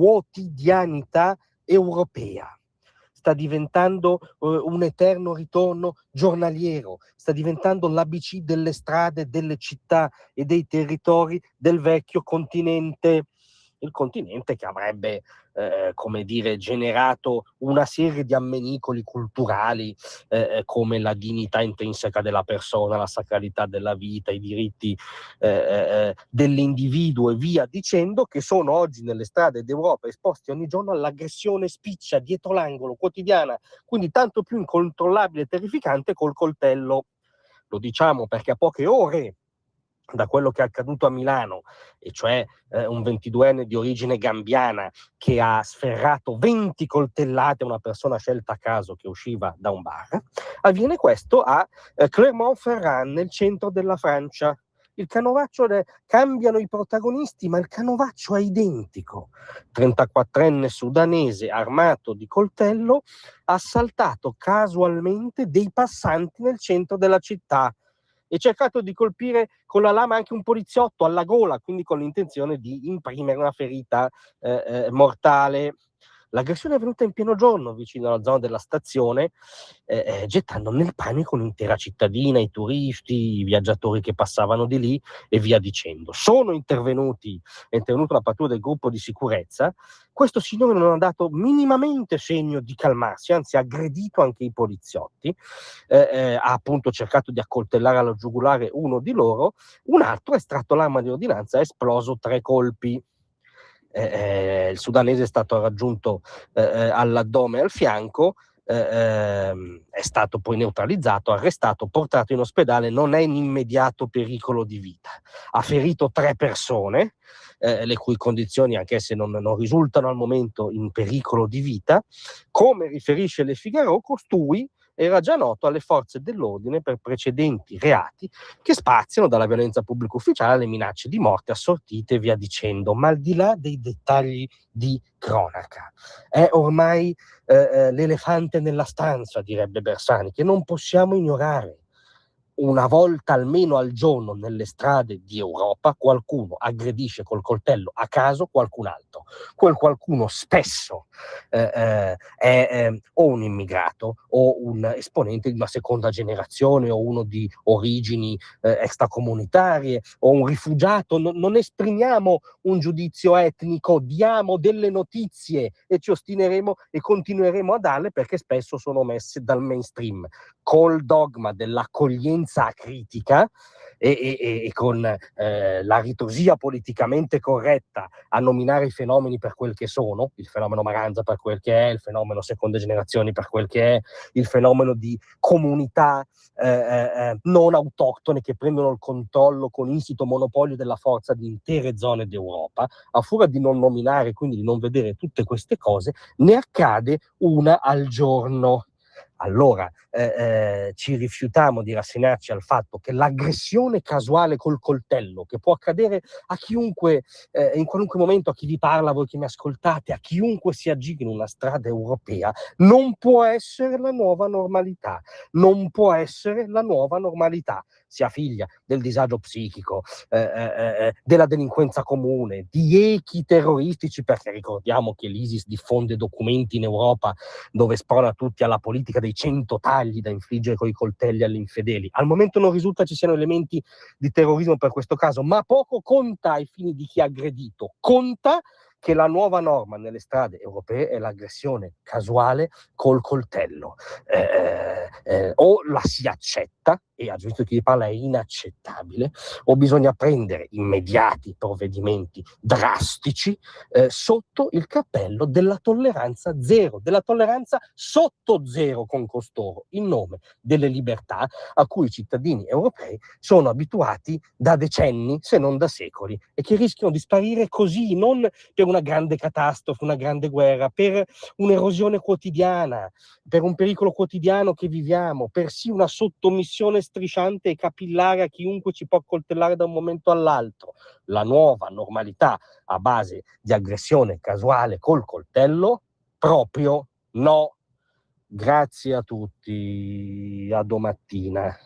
quotidianità europea. Sta diventando un eterno ritorno giornaliero, sta diventando l'ABC delle strade, delle città e dei territori del vecchio continente, il continente che avrebbe generato una serie di ammenicoli culturali come la dignità intrinseca della persona, la sacralità della vita, i diritti dell'individuo e via dicendo, che sono oggi nelle strade d'Europa esposti ogni giorno all'aggressione spiccia, dietro l'angolo, quotidiana, quindi tanto più incontrollabile e terrificante col coltello. Lo diciamo perché a poche ore da quello che è accaduto a Milano, e cioè un 22enne di origine gambiana che ha sferrato 20 coltellate a una persona scelta a caso che usciva da un bar, avviene questo a Clermont-Ferrand, nel centro della Francia. Il canovaccio, cambiano i protagonisti, ma il canovaccio è identico. 34enne sudanese armato di coltello ha assaltato casualmente dei passanti nel centro della città e cercato di colpire con la lama anche un poliziotto alla gola, quindi con l'intenzione di imprimere una ferita mortale. L'aggressione è avvenuta in pieno giorno vicino alla zona della stazione, gettando nel panico un'intera cittadina, i turisti, i viaggiatori che passavano di lì e via dicendo. È intervenuta una pattuglia del gruppo di sicurezza. Questo signore non ha dato minimamente segno di calmarsi, anzi ha aggredito anche i poliziotti, ha appunto cercato di accoltellare alla giugulare uno di loro, un altro ha estratto l'arma di ordinanza e ha esploso 3 colpi. Il sudanese è stato raggiunto all'addome e al fianco, è stato poi neutralizzato, arrestato, portato in ospedale, non è in immediato pericolo di vita. Ha ferito 3 persone, le cui condizioni, anche se non risultano al momento in pericolo di vita. Come riferisce Le Figaro, costui era già noto alle forze dell'ordine per precedenti reati che spaziano dalla violenza pubblica ufficiale alle minacce di morte assortite e via dicendo. Ma al di là dei dettagli di cronaca, è ormai l'elefante nella stanza, direbbe Bersani, che non possiamo ignorare. Una volta almeno al giorno nelle strade di Europa qualcuno aggredisce col coltello a caso qualcun altro. Quel qualcuno spesso è o un immigrato o un esponente di una seconda generazione o uno di origini extracomunitarie o un rifugiato. Non esprimiamo un giudizio etnico, diamo delle notizie e ci ostineremo e continueremo a darle perché spesso sono messe dal mainstream col dogma dell'accoglienza acritica e con la ritrosia politicamente corretta a nominare i fenomeni per quel che sono, il fenomeno Maranza per quel che è, il fenomeno seconde generazioni per quel che è, il fenomeno di comunità non autoctone che prendono il controllo con insito monopolio della forza di intere zone d'Europa. A furia di non nominare, quindi di non vedere tutte queste cose, ne accade una al giorno. Allora ci rifiutiamo di rassegnarci al fatto che l'aggressione casuale col coltello, che può accadere a chiunque, in qualunque momento, a chi vi parla, a voi che mi ascoltate, a chiunque si aggiri in una strada europea, non può essere la nuova normalità. Non può essere la nuova normalità, sia figlia del disagio psichico, della delinquenza comune, di echi terroristici, perché ricordiamo che l'ISIS diffonde documenti in Europa dove sprona tutti alla politica dei 100 tagli da infliggere coi coltelli agli infedeli. Al momento non risulta ci siano elementi di terrorismo per questo caso, ma poco conta ai fini di chi ha aggredito. Conta che la nuova norma nelle strade europee è l'aggressione casuale col coltello. O la si accetta, e a giudizio di chi parla è inaccettabile, o bisogna prendere immediati provvedimenti drastici sotto il cappello della tolleranza zero, della tolleranza sotto zero con costoro, in nome delle libertà a cui i cittadini europei sono abituati da decenni, se non da secoli, e che rischiano di sparire così, non per una grande catastrofe, una grande guerra, per un'erosione quotidiana, per un pericolo quotidiano che viviamo, per sì una sottomissione strisciante e capillare a chiunque ci può accoltellare da un momento all'altro. La nuova normalità a base di aggressione casuale col coltello? Proprio no. Grazie a tutti, a domattina.